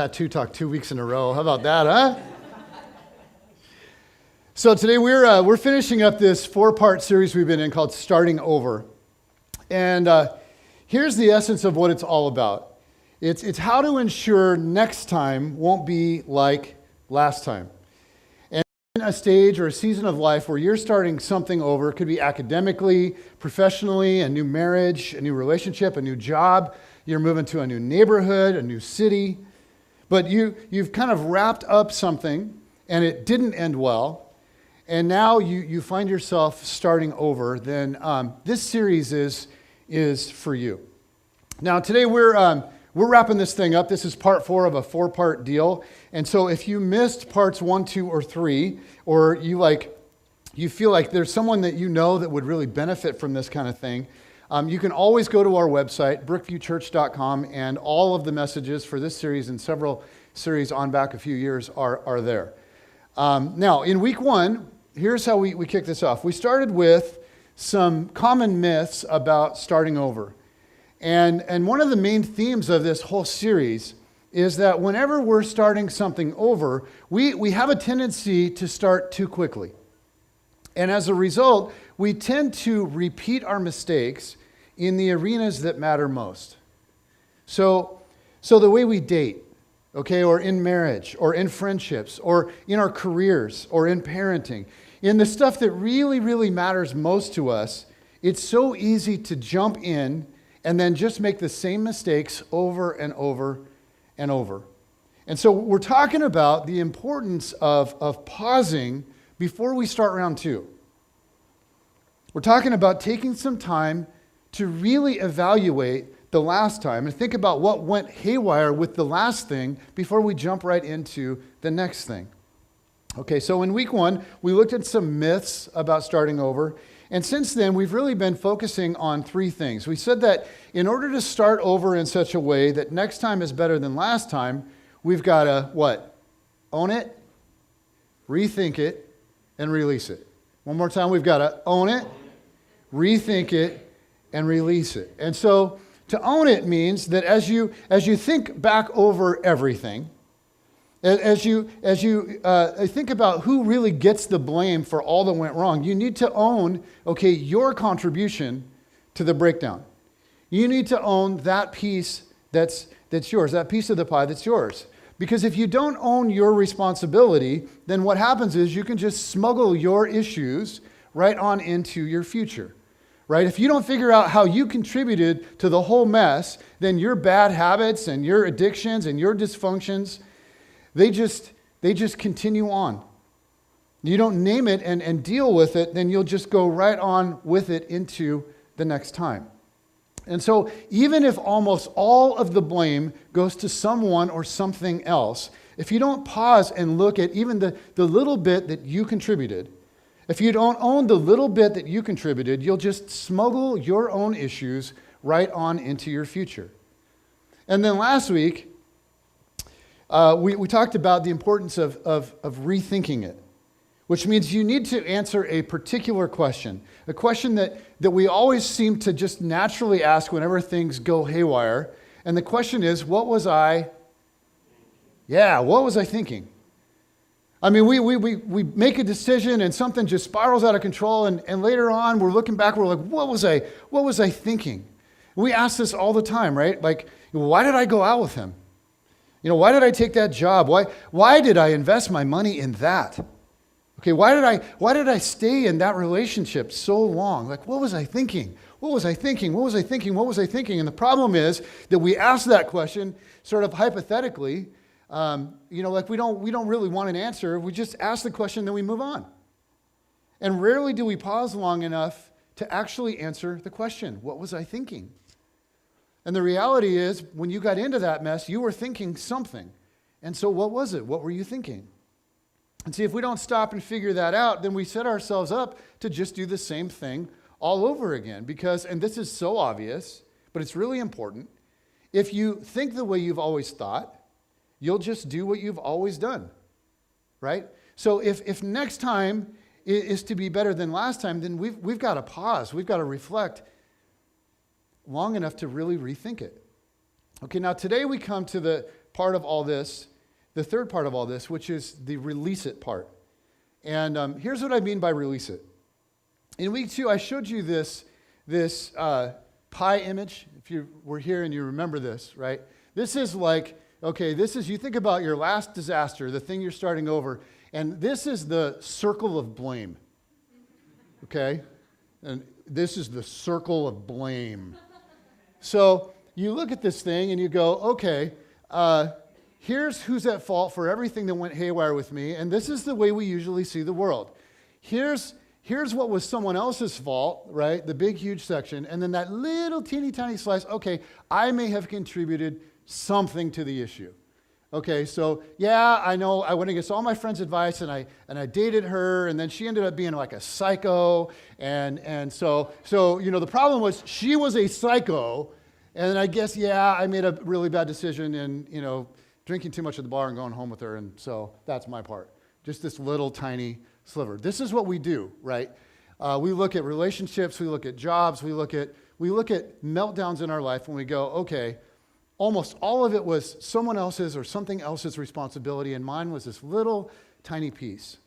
tattoo talk 2 weeks in a row. How about that, huh? So today we're finishing up this 4-part series we've been in called Starting Over. And here's the essence of what it's all about. It's how to ensure next time won't be like last time. And in a stage or a season of life where you're starting something over, it could be academically, professionally, a new marriage, a new relationship, a new job. You're moving to a new neighborhood, a new city, but you've kind of wrapped up something and it didn't end well, and now you find yourself starting over, then this series is for you. Now today we're wrapping this thing up. This is part 4 of a 4-part deal, and so if you missed parts 1, 2, or 3, or you feel like there's someone that you know that would really benefit from this kind of thing, you can always go to our website, brookviewchurch.com, and all of the messages for this series and several series on back a few years are there. Now, in week 1, here's how we kick this off. We started with some common myths about starting over. And one of the main themes of this whole series is that whenever we're starting something over, we have a tendency to start too quickly. And as a result, we tend to repeat our mistakes in the arenas that matter most. So the way we date, okay, or in marriage, or in friendships, or in our careers, or in parenting, in the stuff that really, really matters most to us, it's so easy to jump in and then just make the same mistakes over and over and over. And so we're talking about the importance of pausing before we start round 2. We're talking about taking some time to really evaluate the last time and think about what went haywire with the last thing before we jump right into the next thing. Okay, so in week 1, we looked at some myths about starting over. And since then, we've really been focusing on 3 things. We said that in order to start over in such a way that next time is better than last time, we've got to, what? Own it, rethink it, and release it. One more time, we've got to own it, rethink it, and release it. And so to own it means that as you think back over everything, as you think about who really gets the blame for all that went wrong, you need to own, okay, your contribution to the breakdown. You need to own that piece that's yours, that piece of the pie that's yours. Because if you don't own your responsibility, then what happens is you can just smuggle your issues right on into your future. Right? If you don't figure out how you contributed to the whole mess, then your bad habits and your addictions and your dysfunctions, they just continue on. You don't name it and deal with it, then you'll just go right on with it into the next time. And so even if almost all of the blame goes to someone or something else, if you don't pause and look at even the little bit that you contributed, if you don't own the little bit that you contributed, you'll just smuggle your own issues right on into your future. And then last week, we talked about the importance of rethinking it, which means you need to answer a particular question, a question that we always seem to just naturally ask whenever things go haywire. And the question is, what was I thinking? I mean, we make a decision and something just spirals out of control, and later on we're looking back, we're like, what was I thinking? We ask this all the time, right? Like, why did I go out with him? Why did I take that job? Why did I invest my money in that? Okay, why did I stay in that relationship so long? Like, what was I thinking? What was I thinking? What was I thinking? What was I thinking? And the problem is that we ask that question sort of hypothetically. Like we don't really want an answer. We just ask the question, then we move on. And rarely do we pause long enough to actually answer the question, what was I thinking? And the reality is, when you got into that mess, you were thinking something. And so what was it? What were you thinking? And see, if we don't stop and figure that out, then we set ourselves up to just do the same thing all over again. Because, and this is so obvious, but it's really important, if you think the way you've always thought, you'll just do what you've always done, right? So if next time is to be better than last time, then we've got to pause. We've got to reflect long enough to really rethink it. Okay, now today we come to the part of all this, the third part of all this, which is the release it part. And here's what I mean by release it. In week 2, I showed you this pie image. If you were here and you remember this, right? This is like, okay, you think about your last disaster, the thing you're starting over, and this is the circle of blame. Okay? And this is the circle of blame. So you look at this thing and you go, okay, here's who's at fault for everything that went haywire with me, and this is the way we usually see the world. Here's what was someone else's fault, right? The big, huge section, and then that little teeny tiny slice, okay, I may have contributed something to the issue. Okay, so yeah, I know I went against all my friends' advice and I dated her, and then she ended up being like a psycho, and so the problem was she was a psycho, and I guess I made a really bad decision in drinking too much at the bar and going home with her, and so that's my part. Just this little tiny sliver. This is what we do, right? We look at relationships, we look at jobs, we look at meltdowns in our life when we go, okay, almost all of it was someone else's or something else's responsibility, and mine was this little tiny piece.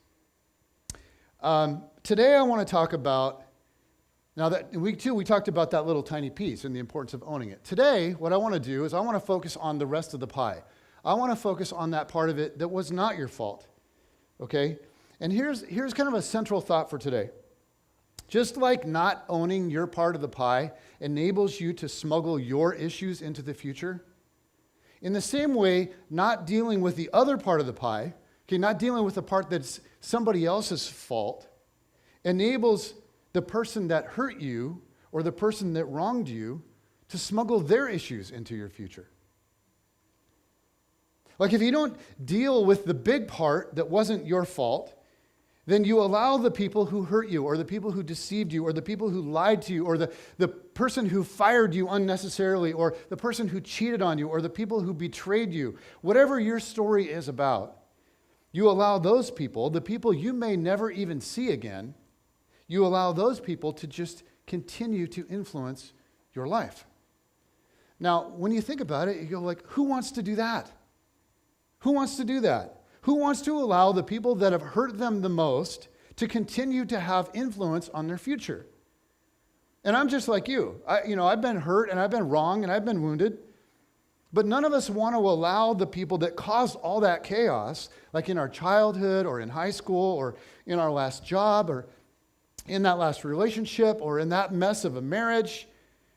Today I want to talk about, now that in week 2 we talked about that little tiny piece and the importance of owning it. Today what I want to do is I want to focus on the rest of the pie. I want to focus on that part of it that was not your fault, okay? And here's kind of a central thought for today. Just like not owning your part of the pie enables you to smuggle your issues into the future, in the same way, not dealing with the other part of the pie, okay, not dealing with the part that's somebody else's fault, enables the person that hurt you or the person that wronged you to smuggle their issues into your future. Like if you don't deal with the big part that wasn't your fault, then you allow the people who hurt you or the people who deceived you or the people who lied to you or the person who fired you unnecessarily or the person who cheated on you or the people who betrayed you, whatever your story is about, you allow those people, the people you may never even see again, you allow those people to just continue to influence your life. Now, when you think about it, you go like, who wants to do that? Who wants to do that? Who wants to allow the people that have hurt them the most to continue to have influence on their future? And I'm just like you. I've been hurt and I've been wrong and I've been wounded. But none of us want to allow the people that caused all that chaos, like in our childhood or in high school or in our last job or in that last relationship or in that mess of a marriage,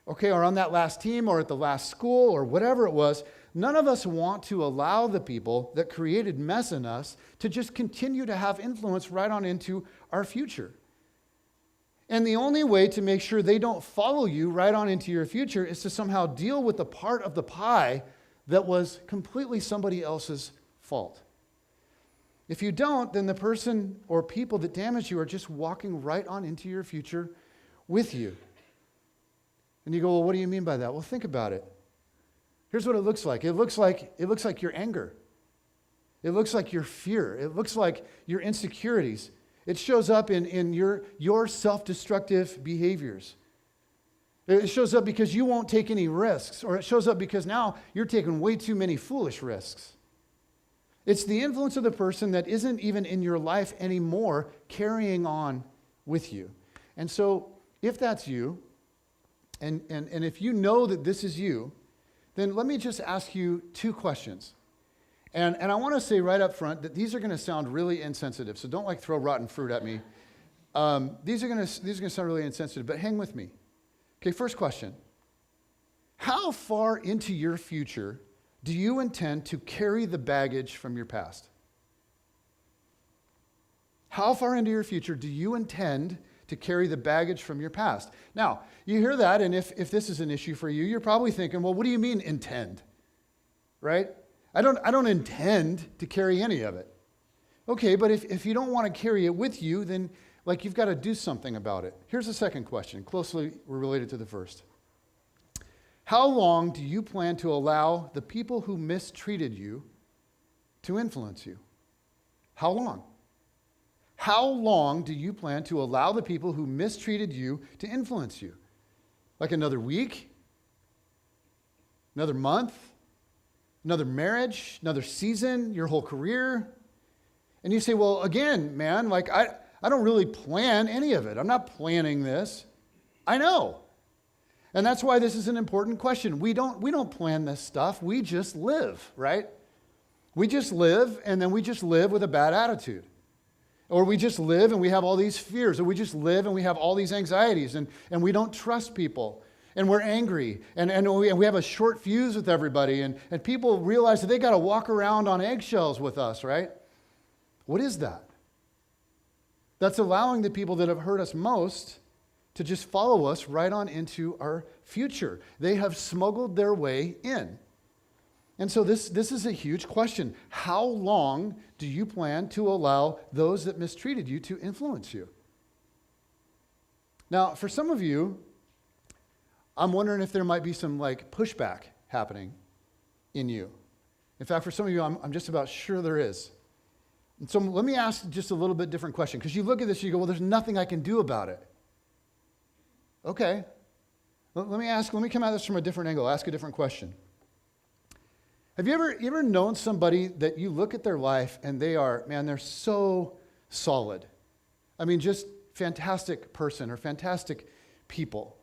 okay, or on that last team or at the last school or whatever it was. None of us want to allow the people that created mess in us to just continue to have influence right on into our future. And the only way to make sure they don't follow you right on into your future is to somehow deal with the part of the pie that was completely somebody else's fault. If you don't, then the person or people that damaged you are just walking right on into your future with you. And you go, well, what do you mean by that? Well, think about it. Here's what it looks like. It looks like your anger. It looks like your fear. It looks like your insecurities. It shows up in your self-destructive behaviors. It shows up because you won't take any risks, or it shows up because now you're taking way too many foolish risks. It's the influence of the person that isn't even in your life anymore carrying on with you. And so if that's you, and if you know that this is you, then let me just ask you 2 questions. And I want to say right up front that these are going to sound really insensitive, so don't throw rotten fruit at me. These are going to sound really insensitive, but hang with me. Okay, first question. How far into your future do you intend to carry the baggage from your past? How far into your future do you intend to carry the baggage from your past? Now, you hear that, and if this is an issue for you, you're probably thinking, well, what do you mean intend? Right? I don't intend to carry any of it. Okay, but if you don't want to carry it with you, then you've got to do something about it. Here's the second question, closely related to the first. How long do you plan to allow the people who mistreated you to influence you? How long? How long do you plan to allow the people who mistreated you to influence you? Like another week? Another month? another marriage, another season, your whole career. And you say, well, again, man, like I don't really plan any of it. I'm not planning this. I know. And that's why this is an important question. We don't plan this stuff. We just live, right? We just live, and then we just live with a bad attitude. Or we just live and we have all these fears. Or we just live and we have all these anxieties, and we don't trust people. And we're angry, and we have a short fuse with everybody, and people realize that they got to walk around on eggshells with us, right? What is that? That's allowing the people that have hurt us most to just follow us right on into our future. They have smuggled their way in. And so this is a huge question. How long do you plan to allow those that mistreated you to influence you? Now, for some of you, I'm wondering if there might be some like pushback happening in you. In fact, for some of you, I'm just about sure there is. And so let me ask just a little bit different question, because you look at this and you go, well, there's nothing I can do about it. Okay. Let me come at this from a different angle, ask a different question. Have you ever known somebody that you look at their life and they're so solid? I mean, just fantastic person or fantastic people.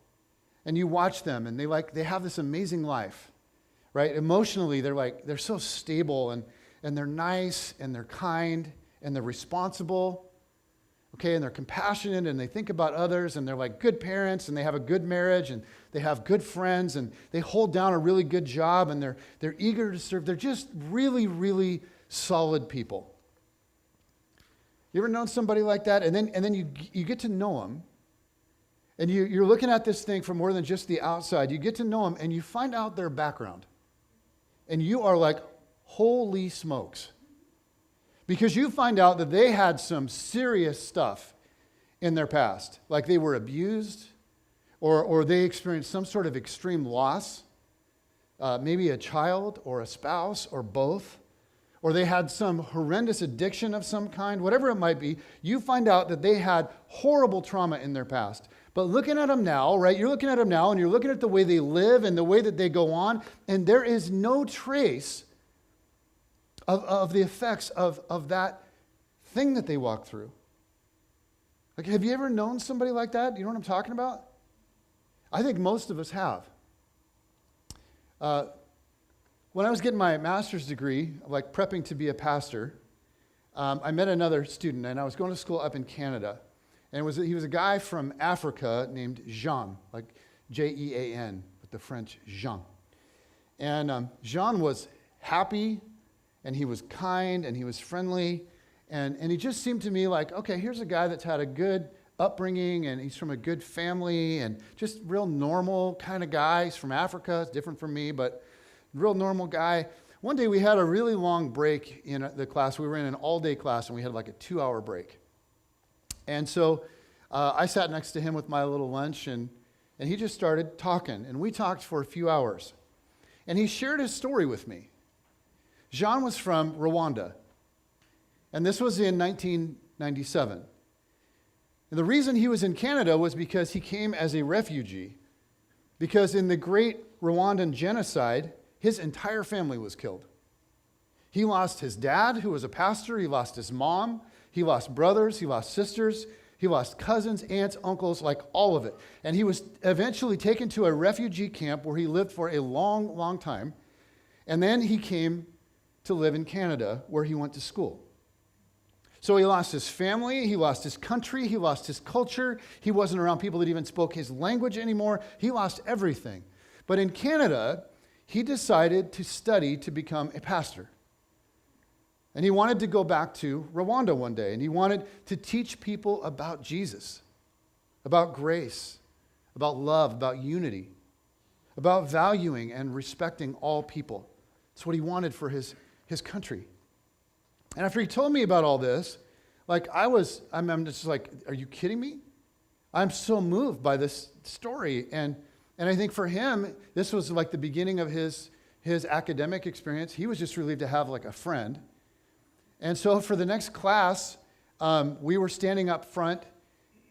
And you watch them and they have this amazing life, right? Emotionally, they're so stable and they're nice and they're kind and they're responsible, okay? And they're compassionate and they think about others and they're like good parents and they have a good marriage and they have good friends and they hold down a really good job and they're eager to serve. They're just really, really solid people. You ever known somebody like that? And then you get to know them. And you're looking at this thing from more than just the outside. You get to know them and you find out their background. And you are like, holy smokes. Because you find out that they had some serious stuff in their past. Like they were abused or they experienced some sort of extreme loss. Maybe a child or a spouse or both. Or they had some horrendous addiction of some kind, whatever it might be. You find out that they had horrible trauma in their past. But looking at them now, right? You're looking at them now and you're looking at the way they live and the way that they go on, and there is no trace of the effects of that thing that they walk through. Like, have you ever known somebody like that? Do you know what I'm talking about? I think most of us have. When I was getting my master's degree, like prepping to be a pastor, I met another student, and I was going to school up in Canada. And he was a guy from Africa named Jean, like Jean, with the French Jean. And Jean was happy, and he was kind, and he was friendly, and he just seemed to me like, okay, here's a guy that's had a good upbringing, and he's from a good family, and just real normal kind of guy. He's from Africa, it's different from me, but real normal guy. One day we had a really long break in the class. We were in an all-day class, and we had like a 2-hour break. And so I sat next to him with my little lunch, and he just started talking. And we talked for a few hours. And he shared his story with me. Jean was from Rwanda. And this was in 1997. And the reason he was in Canada was because he came as a refugee. Because in the great Rwandan genocide, his entire family was killed. He lost his dad, who was a pastor. He lost his mom. He lost brothers. He lost sisters. He lost cousins, aunts, uncles, like all of it. And he was eventually taken to a refugee camp where he lived for a long, long time. And then he came to live in Canada, where he went to school. So he lost his family. He lost his country. He lost his culture. He wasn't around people that even spoke his language anymore. He lost everything. But in Canada, he decided to study to become a pastor. And he wanted to go back to Rwanda one day, and he wanted to teach people about Jesus, about grace, about love, about unity, about valuing and respecting all people. That's what he wanted for his country. And after he told me about all this, like I'm just like, are you kidding me? I'm so moved by this story. And I think for him, this was like the beginning of his academic experience. He was just relieved to have like a friend. And so for the next class, we were standing up front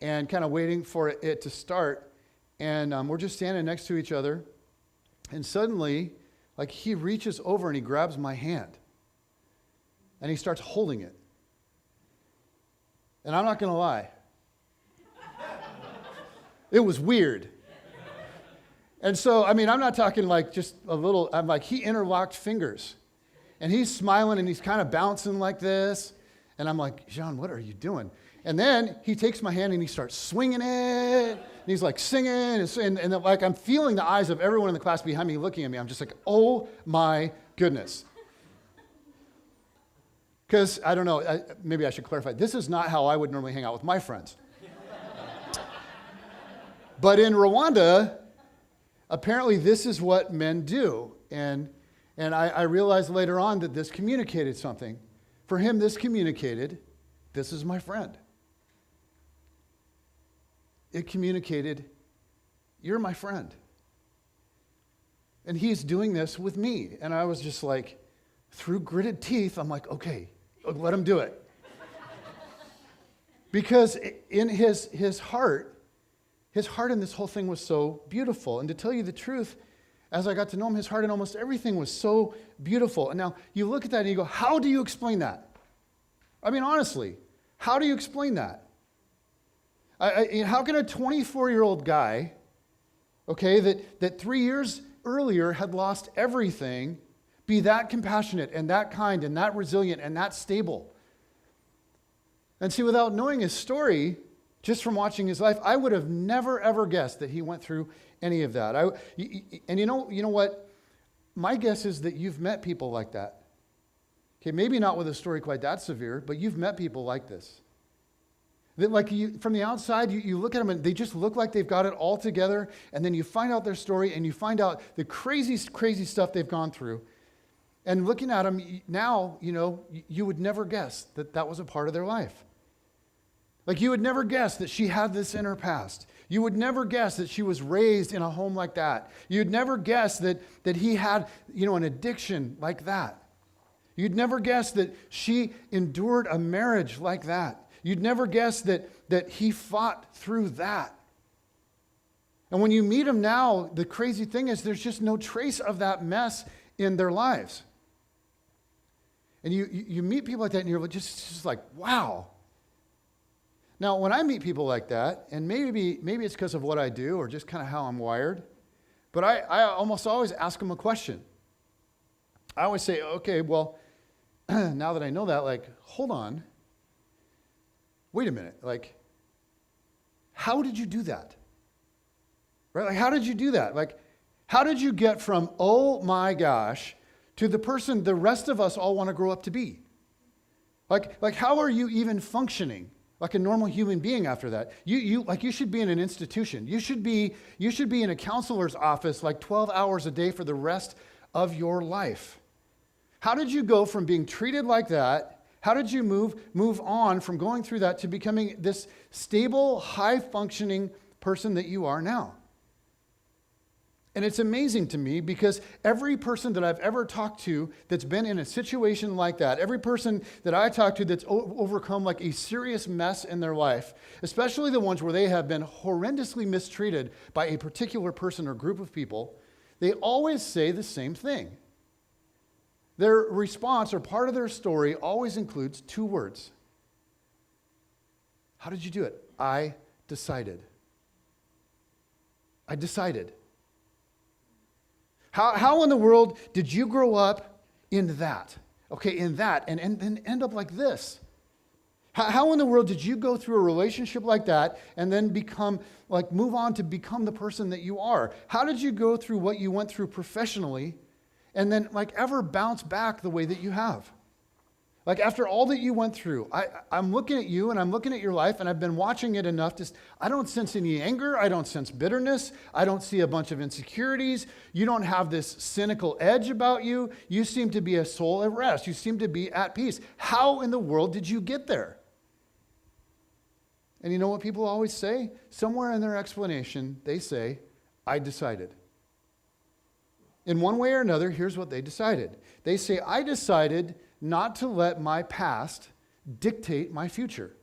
and kind of waiting for it to start. And we're just standing next to each other. And suddenly, like he reaches over and he grabs my hand and he starts holding it. And I'm not going to lie. It was weird. And so, I mean, I'm not talking like just a little, I'm like, he interlocked fingers. And he's smiling and he's kind of bouncing like this. And I'm like, Jean, what are you doing? And then he takes my hand and he starts swinging it. And he's like singing. And like I'm feeling the eyes of everyone in the class behind me looking at me. I'm just like, oh my goodness. Because, I don't know, maybe I should clarify. This is not how I would normally hang out with my friends. But in Rwanda, apparently this is what men do. And I realized later on that this communicated something. For him, this communicated, this is my friend. It communicated, you're my friend. And he's doing this with me. And I was just like, through gritted teeth, I'm like, okay, let him do it. Because in his heart in this whole thing was so beautiful. And to tell you the truth, as I got to know him, his heart in almost everything was so beautiful. And now you look at that and you go, how do you explain that? I mean, honestly, how do you explain that? How can a 24-year-old guy, okay, that 3 years earlier had lost everything, be that compassionate and that kind and that resilient and that stable? And see, without knowing his story, just from watching his life, I would have never, ever guessed that he went through any of that. And you know what? My guess is that you've met people like that. Okay, maybe not with a story quite that severe, but you've met people like this. That like from the outside, you look at them and they just look like they've got it all together, and then you find out their story and you find out the crazy, crazy stuff they've gone through. And looking at them now, you would never guess that that was a part of their life. Like you would never guess that she had this in her past. You would never guess that she was raised in a home like that. You'd never guess that he had, an addiction like that. You'd never guess that she endured a marriage like that. You'd never guess that he fought through that. And when you meet him now, the crazy thing is there's just no trace of that mess in their lives. And you meet people like that and you're just like, wow. Now, when I meet people like that, and maybe it's because of what I do or just kind of how I'm wired, but I almost always ask them a question. I always say, okay, well, now that I know that, like, hold on. Wait a minute. Like, how did you do that? Right? Like, how did you do that? Like, how did you get from, oh my gosh, to the person the rest of us all want to grow up to be? Like how are you even functioning like a normal human being after that? You should be in an institution. You should be in a counselor's office like 12 hours a day for the rest of your life. How did you go from being treated like that? How did you move on from going through that to becoming this stable, high-functioning person that you are now? And it's amazing to me because every person that I've ever talked to that's been in a situation like that, every person that I talk to that's overcome like a serious mess in their life, especially the ones where they have been horrendously mistreated by a particular person or group of people, they always say the same thing. Their response or part of their story always includes two words. How did you do it? I decided. I decided. How in the world did you grow up in that? Okay, in that, and then end up like this? How in the world did you go through a relationship like that and then move on to become the person that you are? How did you go through what you went through professionally and then ever bounce back the way that you have? Like after all that you went through, I'm looking at you and I'm looking at your life and I've been watching it enough I don't sense any anger. I don't sense bitterness. I don't see a bunch of insecurities. You don't have this cynical edge about you. You seem to be a soul at rest. You seem to be at peace. How in the world did you get there? And you know what people always say? Somewhere in their explanation, they say, I decided. In one way or another, here's what they decided. They say, I decided not to let my past dictate my future.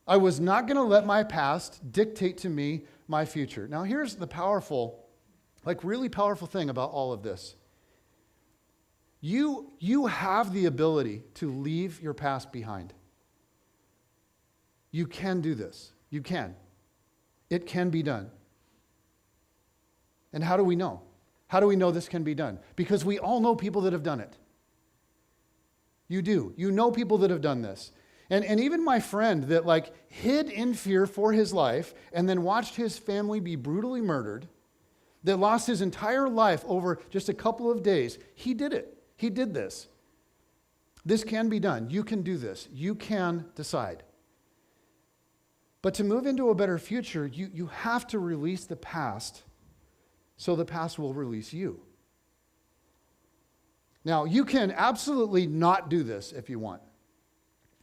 I was not going to let my past dictate to me my future. Now, here's the powerful like really powerful thing about all of this. You have the ability to leave your past behind. You can do this. You can. It can be done. And how do we know? How do we know this can be done? Because we all know people that have done it. You do. You know people that have done this. And even my friend that like hid in fear for his life and then watched his family be brutally murdered, that lost his entire life over just a couple of days, he did it. He did this. This can be done. You can do this. You can decide. But to move into a better future, you have to release the past so the past will release you. Now, you can absolutely not do this if you want.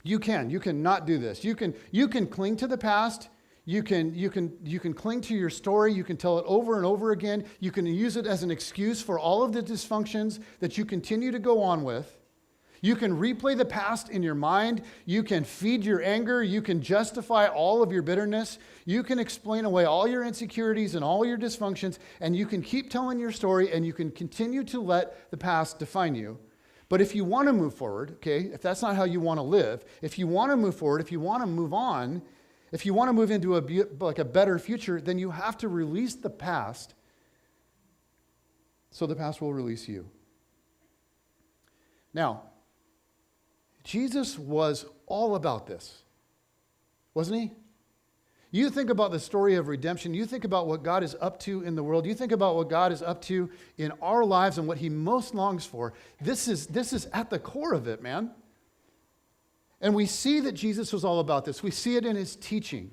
You can not do this. You can cling to the past. You can cling to your story. You can tell it over and over again. You can use it as an excuse for all of the dysfunctions that you continue to go on with. You can replay the past in your mind. You can feed your anger. You can justify all of your bitterness. You can explain away all your insecurities and all your dysfunctions, and you can keep telling your story, and you can continue to let the past define you. But if you want to move forward, okay, if that's not how you want to live, if you want to move forward, if you want to move on, if you want to move into a better future, then you have to release the past so the past will release you. Now, Jesus was all about this, wasn't he? You think about the story of redemption. You think about what God is up to in the world. You think about what God is up to in our lives and what he most longs for. This is at the core of it, man. And we see that Jesus was all about this. We see it in his teaching.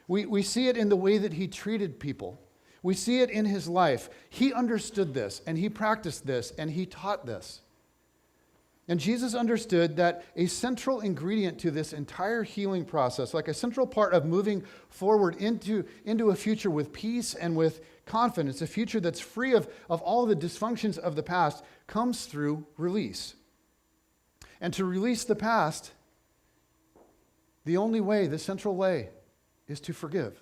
We see it in the way that he treated people. We see it in his life. He understood this, and he practiced this, and he taught this. And Jesus understood that a central ingredient to this entire healing process, like a central part of moving forward into a future with peace and with confidence, a future that's free of all the dysfunctions of the past, comes through release. And to release the past, the only way, the central way, is to forgive.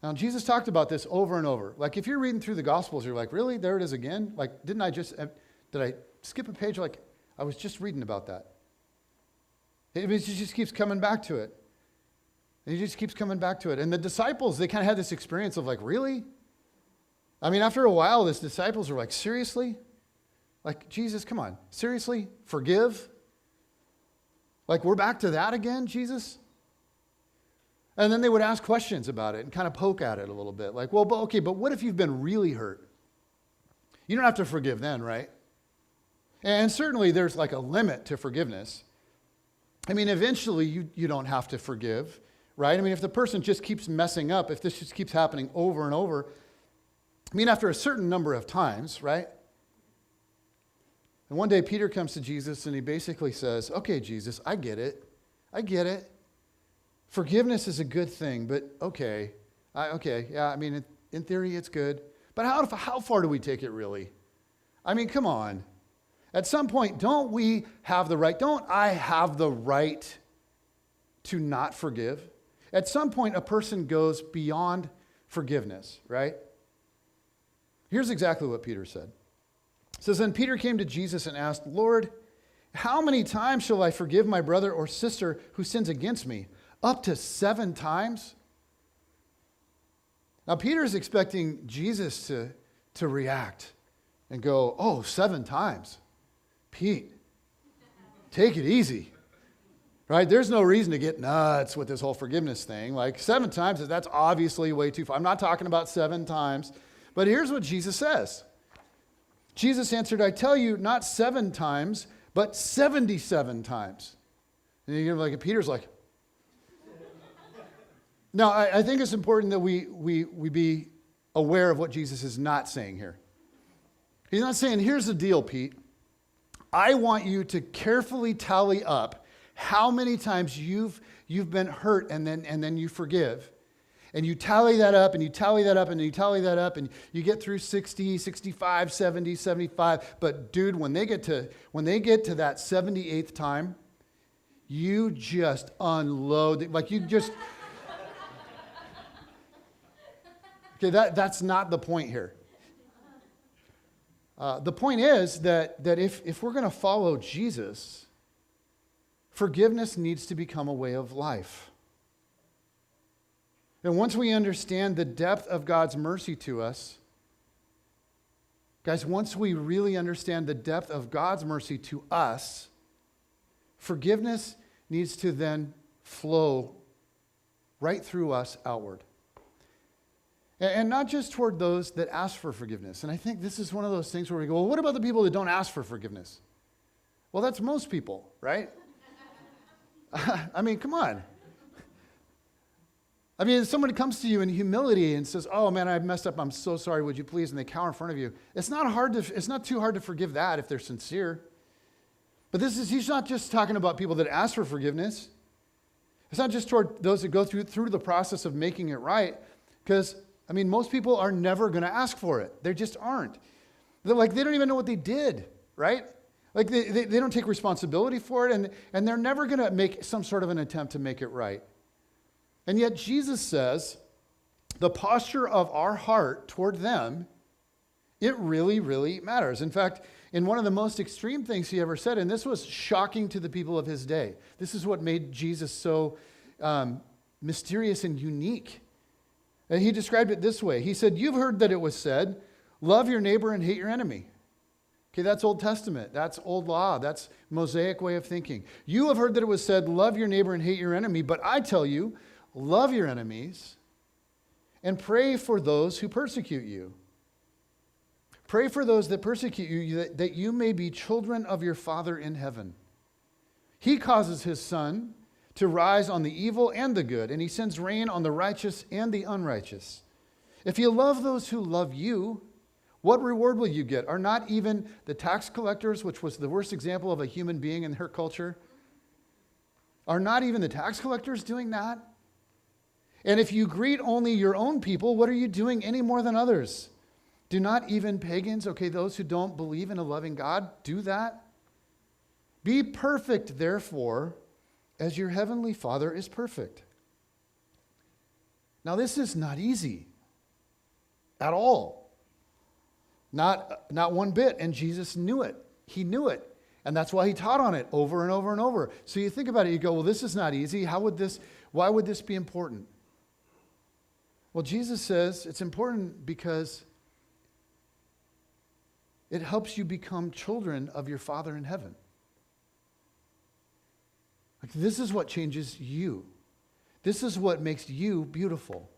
Now, Jesus talked about this over and over. Like, if you're reading through the Gospels, you're like, really? There it is again? Like, did I skip a page? Like, I was just reading about that. It just keeps coming back to it. And he just keeps coming back to it. And the disciples, they kind of had this experience of like, really? I mean, after a while, the disciples are like, seriously? Like, Jesus, come on. Seriously? Forgive? Like, we're back to that again, Jesus? And then they would ask questions about it and kind of poke at it a little bit. Like, well, but what if you've been really hurt? You don't have to forgive then, right? And certainly there's like a limit to forgiveness. I mean, eventually you don't have to forgive, right? I mean, if the person just keeps messing up, if this just keeps happening over and over, I mean, after a certain number of times, right? And one day Peter comes to Jesus and he basically says, okay, Jesus, I get it. Forgiveness is a good thing, but okay, yeah, I mean, in theory it's good. But how far do we take it really? I mean, come on. At some point, don't I have the right to not forgive? At some point, a person goes beyond forgiveness, right? Here's exactly what Peter said. It says, then Peter came to Jesus and asked, Lord, how many times shall I forgive my brother or sister who sins against me? Up to 7 times? Now, Peter's expecting Jesus to react and go, oh, 7 times. Pete, take it easy. Right? There's no reason to get nuts with this whole forgiveness thing. Like 7 times, that's obviously way too far. I'm not talking about 7 times. But here's what Jesus says. Jesus answered, I tell you, not 7 times, but 77 times. And you're like, Peter's like, now, I think it's important that we be aware of what Jesus is not saying here. He's not saying, here's the deal, Pete. I want you to carefully tally up how many times you've been hurt and then you forgive. And you tally that up and you tally that up and you tally that up and you get through 60, 65, 70, 75. But dude, when they get to that 78th time, you just unload. Like you just... Okay, that's not the point here. The point is that if we're going to follow Jesus, forgiveness needs to become a way of life. And once we understand the depth of God's mercy to us, guys, once we really understand the depth of God's mercy to us, forgiveness needs to then flow right through us outward. And not just toward those that ask for forgiveness. And I think this is one of those things where we go, well, what about the people that don't ask for forgiveness? Well, that's most people, right? I mean, come on. I mean, if somebody comes to you in humility and says, oh man, I messed up, I'm so sorry, would you please? And they cower in front of you. It's not too hard to forgive that if they're sincere. But he's not just talking about people that ask for forgiveness. It's not just toward those that go through the process of making it right. Because, I mean, most people are never going to ask for it. They just aren't. They don't even know what they did, right? Like they don't take responsibility for it, and they're never going to make some sort of an attempt to make it right. And yet Jesus says the posture of our heart toward them, it really, really matters. In fact, in one of the most extreme things he ever said, and this was shocking to the people of his day. This is what made Jesus so mysterious and unique. And he described it this way. He said, you've heard that it was said, love your neighbor and hate your enemy. Okay, that's Old Testament. That's old law. That's Mosaic way of thinking. You have heard that it was said, love your neighbor and hate your enemy. But I tell you, love your enemies and pray for those who persecute you. Pray for those that persecute you, that you may be children of your Father in heaven. He causes his sun to rise on the evil and the good, and he sends rain on the righteous and the unrighteous. If you love those who love you, what reward will you get? Are not even the tax collectors, which was the worst example of a human being in her culture, are not even the tax collectors doing that? And if you greet only your own people, what are you doing any more than others? Do not even pagans, okay, those who don't believe in a loving God, do that? Be perfect, therefore, as your heavenly Father is perfect. Now, this is not easy at all. Not one bit. And Jesus knew it. He knew it. And that's why he taught on it over and over and over. So you think about it, you go, well, this is not easy. Why would this be important? Well, Jesus says it's important because it helps you become children of your Father in heaven. Like, this is what changes you. This is what makes you beautiful.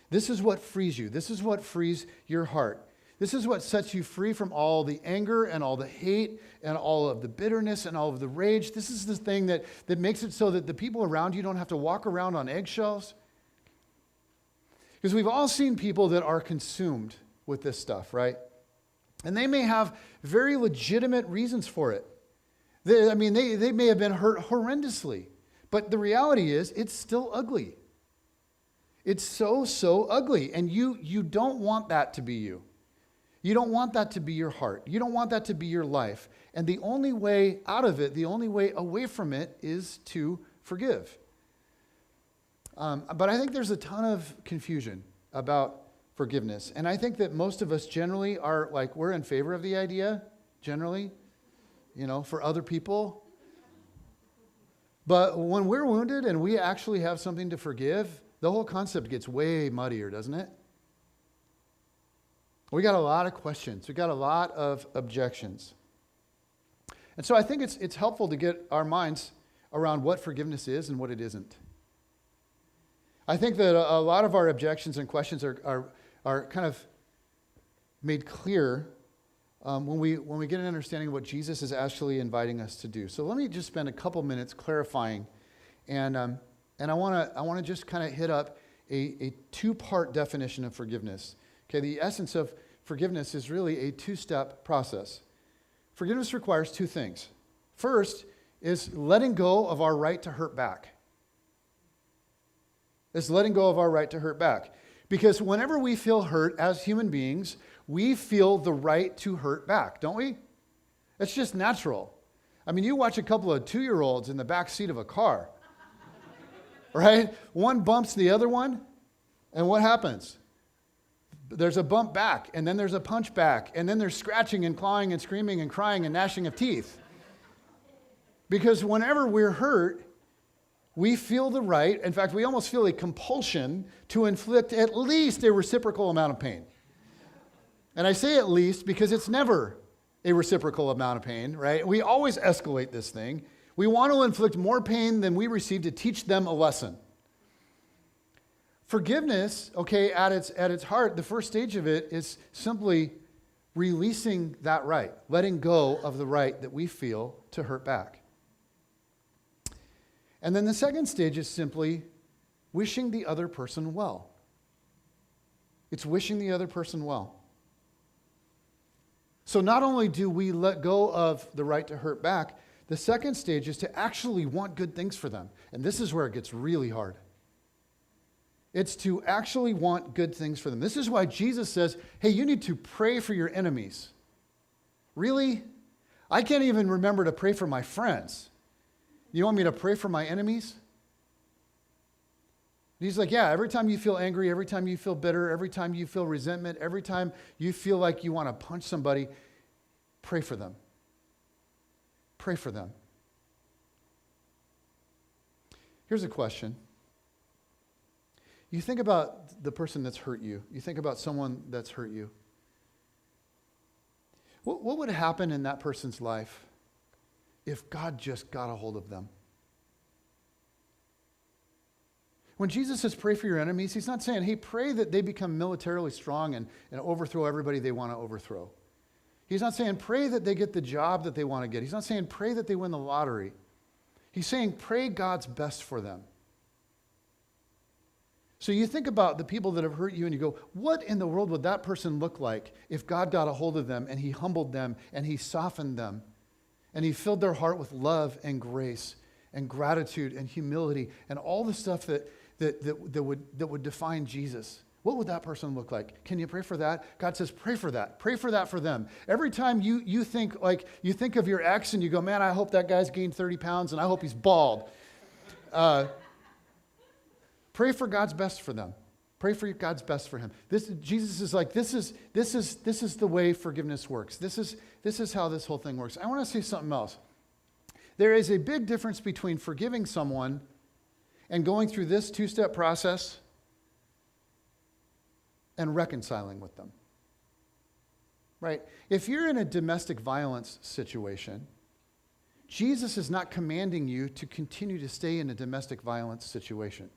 This is what frees you. This is what frees your heart. This is what sets you free from all the anger and all the hate and all of the bitterness and all of the rage. This is the thing that makes it so that the people around you don't have to walk around on eggshells. Because we've all seen people that are consumed with this stuff, right? And they may have very legitimate reasons for it. They may have been hurt horrendously. But the reality is, it's still ugly. It's so ugly. And you don't want that to be you. You don't want that to be your heart. You don't want that to be your life. And the only way out of it, the only way away from it is to forgive. But I think there's a ton of confusion about forgiveness. And I think that most of us generally are like, we're in favor of the idea, generally, for other people. But when we're wounded and we actually have something to forgive, the whole concept gets way muddier, doesn't it? We got a lot of questions. We got a lot of objections. And so I think it's helpful to get our minds around what forgiveness is and what it isn't. I think that a lot of our objections and questions are kind of made clear when we get an understanding of what Jesus is actually inviting us to do. So let me just spend a couple minutes clarifying, and I want to just kind of hit up a two-part definition of forgiveness. Okay, the essence of forgiveness is really a two-step process. Forgiveness requires two things. First is letting go of our right to hurt back. It's letting go of our right to hurt back. Because whenever we feel hurt as human beings, we feel the right to hurt back, don't we? It's just natural. I mean, you watch a couple of 2-year-olds in the back seat of a car, right? One bumps the other one, and what happens? there's a bump back, and then there's a punch back, and then there's scratching and clawing and screaming and crying and gnashing of teeth. Because whenever we're hurt, we feel the right, in fact, we almost feel a compulsion to inflict at least a reciprocal amount of pain. And I say at least because it's never a reciprocal amount of pain, right? We always escalate this thing. We want to inflict more pain than we receive to teach them a lesson. Forgiveness, okay, at its heart, the first stage of it is simply releasing that right, letting go of the right that we feel to hurt back. And then the second stage is simply wishing the other person well. It's wishing the other person well. So not only do we let go of the right to hurt back, the second stage is to actually want good things for them. And this is where it gets really hard. It's to actually want good things for them. This is why Jesus says, hey, you need to pray for your enemies. Really? I can't even remember to pray for my friends. You want me to pray for my enemies? And he's like, yeah, every time you feel angry, every time you feel bitter, every time you feel resentment, every time you feel like you want to punch somebody, pray for them. Pray for them. Here's a question. You think about the person that's hurt you. You think about someone that's hurt you. What would happen in that person's life if God just got a hold of them? When Jesus says pray for your enemies, he's not saying, hey, pray that they become militarily strong and overthrow everybody they want to overthrow. He's not saying pray that they get the job that they want to get. He's not saying pray that they win the lottery. He's saying pray God's best for them. So you think about the people that have hurt you and you go, what in the world would that person look like if God got a hold of them and he humbled them and he softened them and he filled their heart with love and grace and gratitude and humility and all the stuff that would define Jesus? What would that person look like? Can you pray for that? God says, pray for that. Pray for that for them. Every time you think of your ex and you go, man, I hope that guy's gained 30 pounds and I hope he's bald. Pray for God's best for them. Pray for God's best for him. Jesus is like, this is the way forgiveness works. This is how this whole thing works. I want to say something else. There is a big difference between forgiving someone and going through this two-step process and reconciling with them. Right? If you're in a domestic violence situation, Jesus is not commanding you to continue to stay in a domestic violence situation.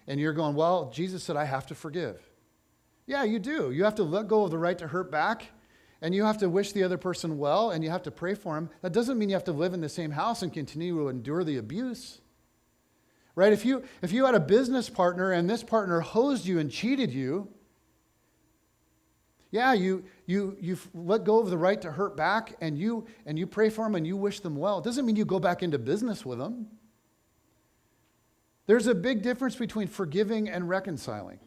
And you're going, well, Jesus said I have to forgive. Yeah, you do. You have to let go of the right to hurt back, and you have to wish the other person well, and you have to pray for him. That doesn't mean you have to live in the same house and continue to endure the abuse. Right? If you had a business partner and this partner hosed you and cheated you, yeah, you've let go of the right to hurt back, and you pray for them and you wish them well. It doesn't mean you go back into business with them. There's a big difference between forgiving and reconciling,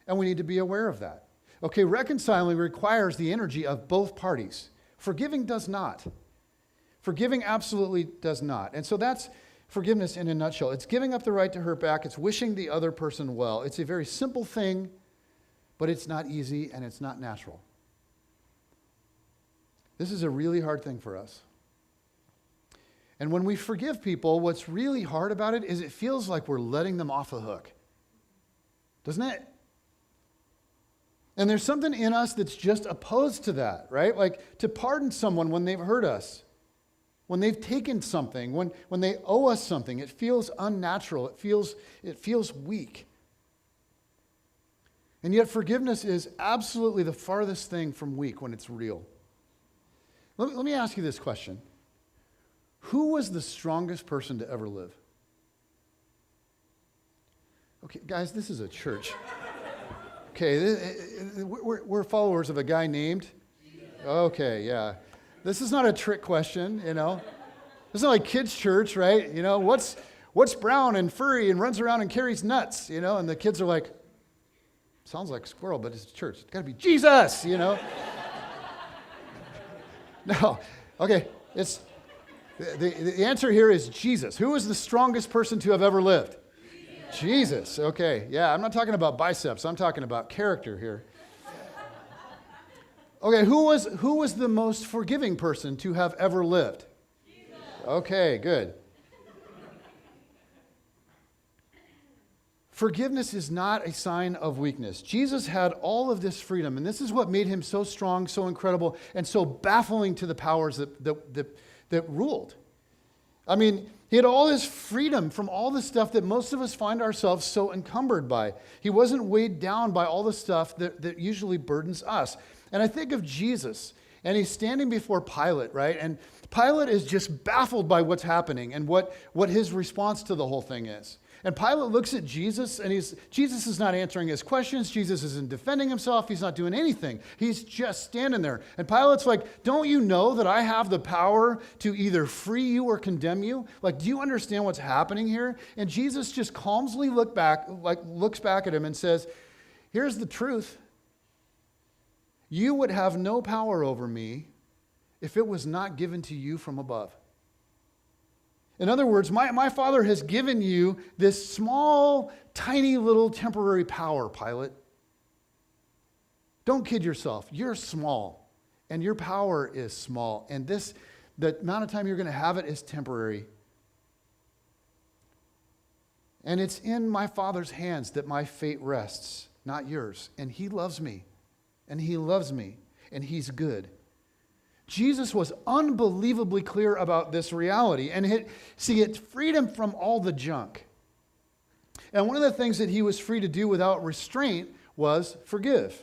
and we need to be aware of that. Okay, reconciling requires the energy of both parties. Forgiving does not. Forgiving absolutely does not. And so that's forgiveness in a nutshell. It's giving up the right to hurt back. It's wishing the other person well. It's a very simple thing, but it's not easy and it's not natural. This is a really hard thing for us. And when we forgive people, what's really hard about it is it feels like we're letting them off the hook. Doesn't it? And there's something in us that's just opposed to that, right? Like to pardon someone when they've hurt us, when they've taken something, when they owe us something, it feels unnatural. It feels weak. And yet forgiveness is absolutely the farthest thing from weak when it's real. Let me ask you this question. Who was the strongest person to ever live? Okay, guys, this is a church. Okay, we're followers of a guy named? Okay, yeah. This is not a trick question, you know. This is not like kids' church, right? You know, what's brown and furry and runs around and carries nuts, you know? And the kids are like, sounds like a squirrel, but it's church. It's got to be Jesus, you know? No, okay, it's... The answer here is Jesus. Who is the strongest person to have ever lived? Jesus. Okay. Yeah, I'm not talking about biceps. I'm talking about character here. Okay, who was the most forgiving person to have ever lived? Jesus. Okay, good. Forgiveness is not a sign of weakness. Jesus had all of this freedom, and this is what made him so strong, so incredible, and so baffling to the powers that ruled. I mean, he had all this freedom from all the stuff that most of us find ourselves so encumbered by. He wasn't weighed down by all the stuff that usually burdens us. And I think of Jesus, and he's standing before Pilate, right? And Pilate is just baffled by what's happening and what his response to the whole thing is. And Pilate looks at Jesus, and Jesus is not answering his questions. Jesus isn't defending himself. He's not doing anything. He's just standing there. And Pilate's like, don't you know that I have the power to either free you or condemn you? Like, do you understand what's happening here? And Jesus just calmly looks back at him and says, here's the truth. You would have no power over me if it was not given to you from above. In other words, my Father has given you this small, tiny little temporary power, Pilate. Don't kid yourself. You're small, and your power is small. And the amount of time you're going to have it is temporary. And it's in my Father's hands that my fate rests, not yours. And he loves me, and he loves me, and he's good. Jesus was unbelievably clear about this reality. And it's freedom from all the junk. And one of the things that he was free to do without restraint was forgive.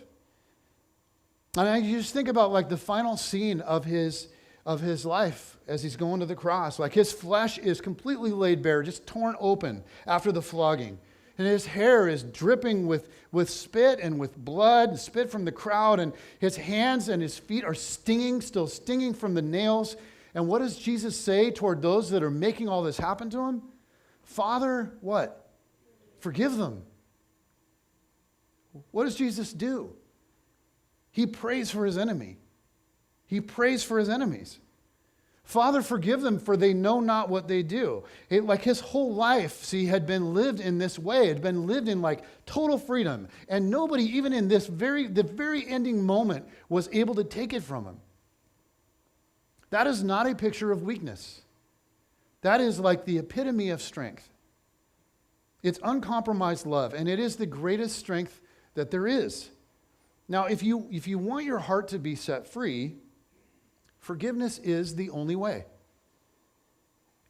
And you just think about like the final scene of his life as he's going to the cross. Like his flesh is completely laid bare, just torn open after the flogging. And his hair is dripping with spit and with blood, and spit from the crowd. And his hands and his feet are still stinging from the nails. And what does Jesus say toward those that are making all this happen to him? Father, what? Forgive them. What does Jesus do? He prays for his enemy. He prays for his enemies. Father, forgive them, for they know not what they do. Like his whole life, had been lived in this way. It had been lived in like total freedom. And nobody, even in the very ending moment, was able to take it from him. That is not a picture of weakness. That is like the epitome of strength. It's uncompromised love, and it is the greatest strength that there is. Now, if you want your heart to be set free, forgiveness is the only way.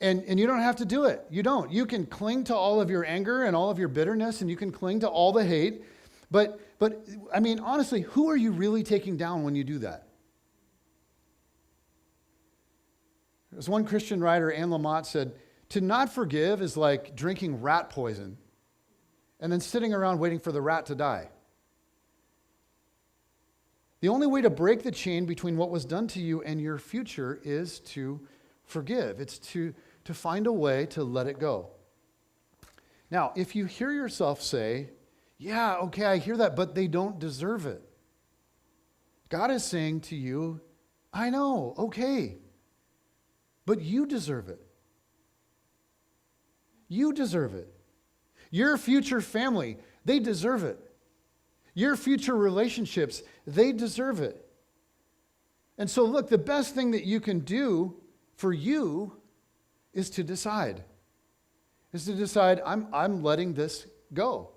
And you don't have to do it. You don't. You can cling to all of your anger and all of your bitterness, and you can cling to all the hate. But I mean, honestly, who are you really taking down when you do that? There's one Christian writer, Anne Lamott, said, to not forgive is like drinking rat poison and then sitting around waiting for the rat to die. The only way to break the chain between what was done to you and your future is to forgive. It's to find a way to let it go. Now, if you hear yourself say, yeah, okay, I hear that, but they don't deserve it. God is saying to you, I know, okay, but you deserve it. You deserve it. Your future family, they deserve it. Your future relationships, they deserve it. And so look, the best thing that you can do for you is to decide. I'm letting this go.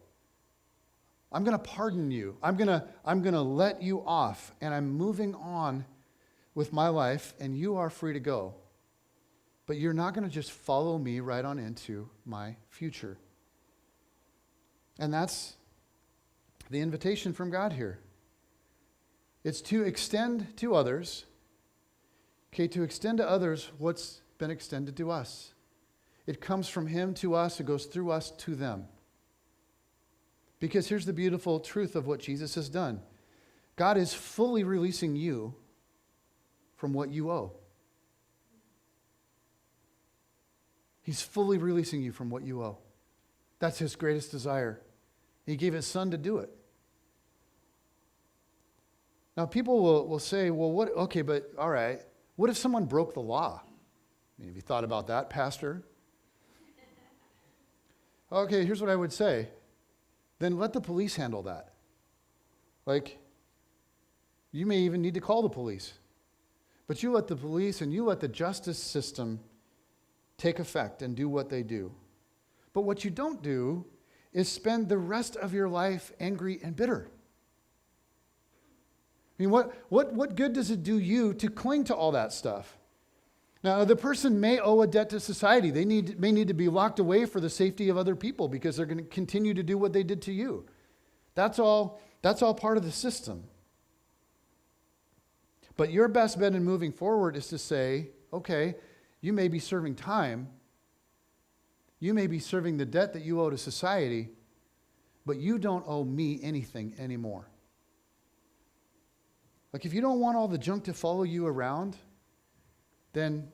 I'm going to pardon you. I'm going to let you off, and I'm moving on with my life, and you are free to go. But you're not going to just follow me right on into my future. And that's the invitation from God here. It's to extend to others, to extend to others what's been extended to us. It comes from Him to us, it goes through us to them. Because here's the beautiful truth of what Jesus has done. God is fully releasing you from what you owe. He's fully releasing you from what you owe. That's His greatest desire. He gave His Son to do it. Now, people will say, well, what? Okay, but all right. What if someone broke the law? I mean, have you thought about that, Pastor? Okay, here's what I would say. Then let the police handle that. Like, You may even need to call the police. But you let the police and you let the justice system take effect and do what they do. But what you don't do is spend the rest of your life angry and bitter. I mean, what good does it do you to cling to all that stuff? Now, the person may owe a debt to society. They may need to be locked away for the safety of other people because they're going to continue to do what they did to you. That's all part of the system. But your best bet in moving forward is to say, okay, you may be serving time. You may be serving the debt that you owe to society, but you don't owe me anything anymore. Like, if you don't want all the junk to follow you around, then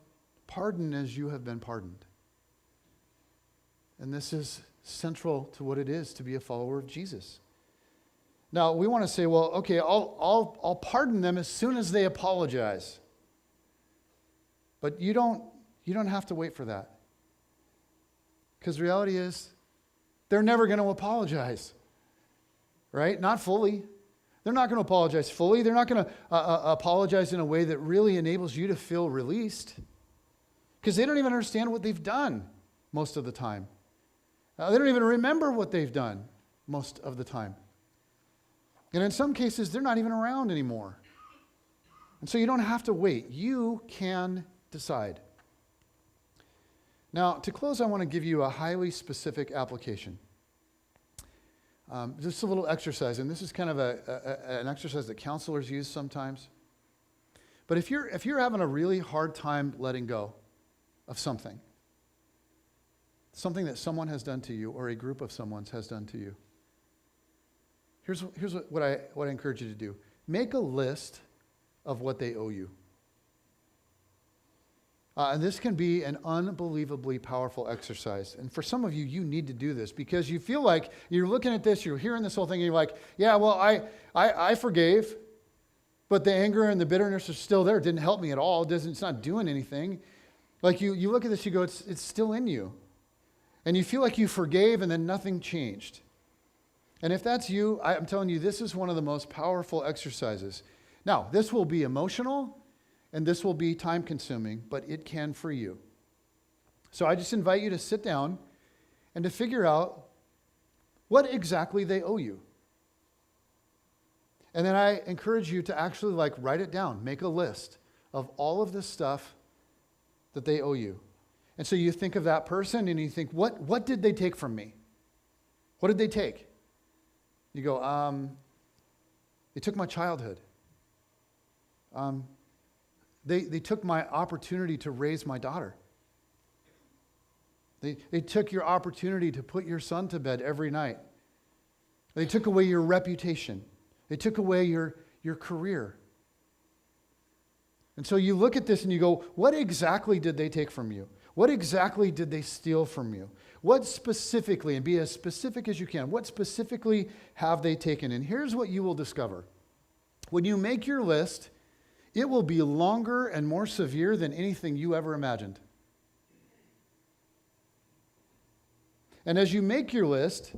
pardon as you have been pardoned. And this is central to what it is to be a follower of Jesus. Now, we want to say, well, okay, I'll pardon them as soon as they apologize. But you don't have to wait for that. Because the reality is, they're never going to apologize. Right? Not fully. They're not going to apologize fully. They're not going to apologize in a way that really enables you to feel released. Because they don't even understand what they've done most of the time. They don't even remember what they've done most of the time. And in some cases, they're not even around anymore. And so you don't have to wait. You can decide. Now, to close, I want to give you a highly specific application. Just a little exercise, and this is kind of an exercise that counselors use sometimes. But if you're having a really hard time letting go of something that someone has done to you or a group of someone's has done to you, here's what I encourage you to do. Make a list of what they owe you. And this can be an unbelievably powerful exercise. And for some of you, you need to do this because you feel like you're looking at this, you're hearing this whole thing, and you're like, yeah, well, I forgave, but the anger and the bitterness are still there. It didn't help me at all. It's not doing anything. Like you look at this, you go, it's still in you. And you feel like you forgave and then nothing changed. And if that's you, I'm telling you, this is one of the most powerful exercises. Now, this will be emotional. And this will be time-consuming, but it can free you. So I just invite you to sit down and to figure out what exactly they owe you. And then I encourage you to actually write it down. Make a list of all of the stuff that they owe you. And so you think of that person and you think, what did they take from me? What did they take? You go, they took my childhood. They took my opportunity to raise my daughter. They took your opportunity to put your son to bed every night. They took away your reputation. They took away your career. And so you look at this and you go, what exactly did they take from you? What exactly did they steal from you? What specifically, and be as specific as you can, what specifically have they taken? And here's what you will discover. When you make your list, it will be longer and more severe than anything you ever imagined. And as you make your list,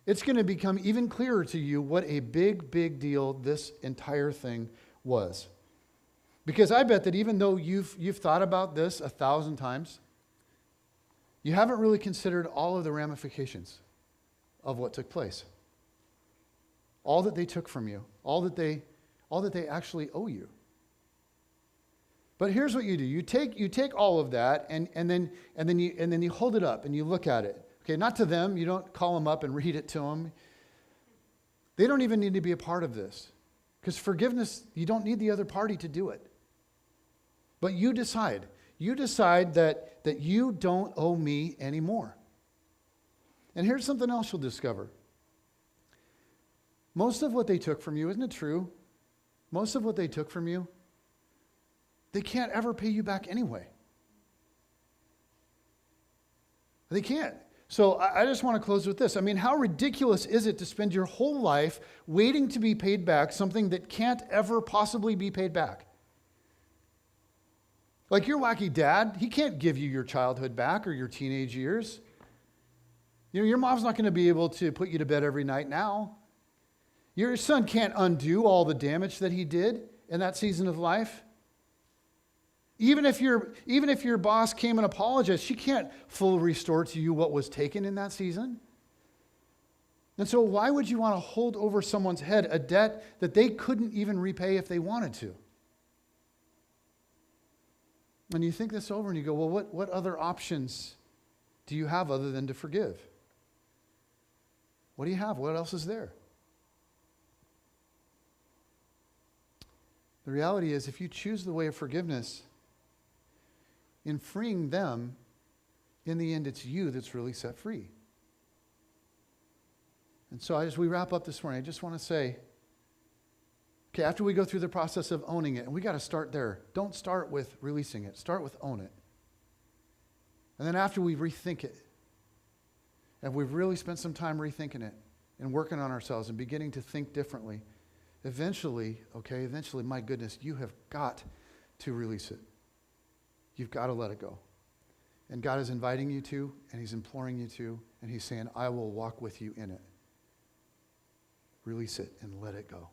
it's going to become even clearer to you what a big, big deal this entire thing was. Because I bet that even though you've thought about this 1,000 times, you haven't really considered all of the ramifications of what took place. All that they took from you, all that they actually owe you. But here's what you do. You take all of that and then you hold it up and you look at it. Okay, not to them. You don't call them up and read it to them. They don't even need to be a part of this. Because forgiveness, you don't need the other party to do it. But you decide. You decide that you don't owe me anymore. And here's something else you'll discover. Most of what they took from you, isn't it true? Most of what they took from you, they can't ever pay you back anyway. They can't. So I just want to close with this. I mean, how ridiculous is it to spend your whole life waiting to be paid back something that can't ever possibly be paid back? Like your wacky dad, he can't give you your childhood back or your teenage years. You know, your mom's not going to be able to put you to bed every night now. Your son can't undo all the damage that he did in that season of life. Even if your boss came and apologized, she can't fully restore to you what was taken in that season. And so why would you want to hold over someone's head a debt that they couldn't even repay if they wanted to? And you think this over and you go, well, what other options do you have other than to forgive? What do you have? What else is there? The reality is, if you choose the way of forgiveness, in freeing them, in the end, it's you that's really set free. And so as we wrap up this morning, I just want to say, okay, after we go through the process of owning it, and we got to start there. Don't start with releasing it. Start with own it. And then after we rethink it, and we've really spent some time rethinking it and working on ourselves and beginning to think differently, eventually, my goodness, you have got to release it. You've got to let it go. And God is inviting you to, and He's imploring you to, and He's saying, I will walk with you in it. Release it and let it go.